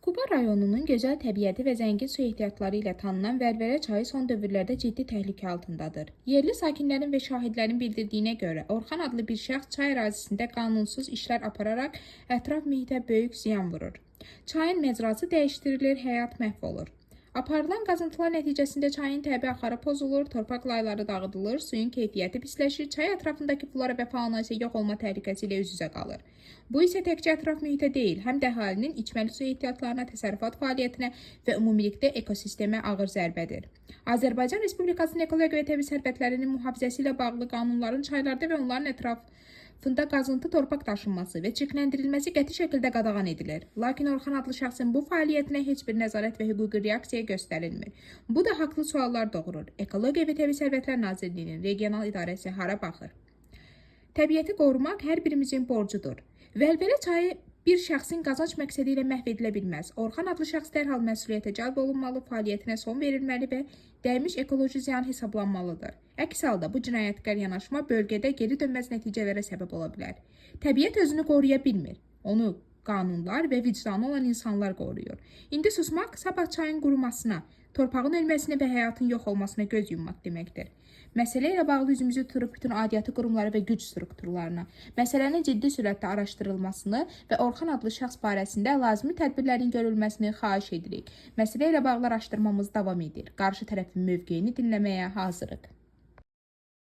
Quba rayonunun gözəl təbiəti və zəngin su ehtiyatları ilə tanınan Vəlvələ çayı son dövrlərdə ciddi təhlükə altındadır. Yerli sakinlərin və şahidlərin bildirdiyinə görə Orxan adlı bir şəxs çay ərazisində qanunsuz işlər apararaq ətraf mühitə böyük ziyan vurur. Çayın məcrası dəyişdirilir, həyat məhv olur. Aparılan qazıntılar nəticəsində çayın təbii axarı pozulur, torpaq layları dağıdılır, suyun keyfiyyəti pisləşir, çay ətrafındakı flora və fauna isə yox olma təhlükəsi ilə üz-üzə qalır. Bu isə təkcə ətraf mühitə deyil, həm də əhalinin içməli su ehtiyatlarına, təsərrüfat fəaliyyətinə və ümumilikdə ekosistemə ağır zərbədir. Azərbaycan Respublikasının ekologiya və təbii sərvətlərinin mühafizəsi ilə bağlı qanunların çaylarda və onların ətrafında qazıntı torpaq daşınması və çirkləndirilməsi qəti şəkildə qadağan edilir. Lakin Orxan adlı şəxsin bu fəaliyyətinə heç bir nəzarət və hüquqi reaksiya göstərilmir. Bu da haqlı suallar doğurur. Ekologiya və Təbii Sərvətlər Nazirliyinin regional idarəsi hara baxır? Təbiəti qorumaq hər birimizin borcudur. Vəlvələ çayı bir şəxsin qazanc məqsədi ilə məhv edilə bilməz. Orxan adlı şəxs dərhal məsuliyyətə cəlb olunmalı, fəaliyyətinə son verilməli və dəymiş ekoloji ziyan hesablanmalıdır. Əks halda bu cinayətkar yanaşma bölgədə geri dönməz nəticələrə səbəb ola bilər. Təbiət özünü qoruya bilmir. Onu qanunlar və vicdanı olan insanlar qoruyur. İndi susmaq sabah çayın qurumasına, torpağın ölməsinə və həyatın yox olmasına göz yummaq deməkdir. Məsələ ilə bağlı üzümüzü tuturuq bütün aidiyyatı qurumları və güc strukturlarına, məsələnin ciddi sürətdə araşdırılmasını və Orxan adlı şəxs barəsində lazımi tədbirlərin görülməsini xahiş edirik. Məsələ ilə bağlı araşdırmamız davam edir. Qarşı tərəfin mövqeyini dinləməyə hazırıq.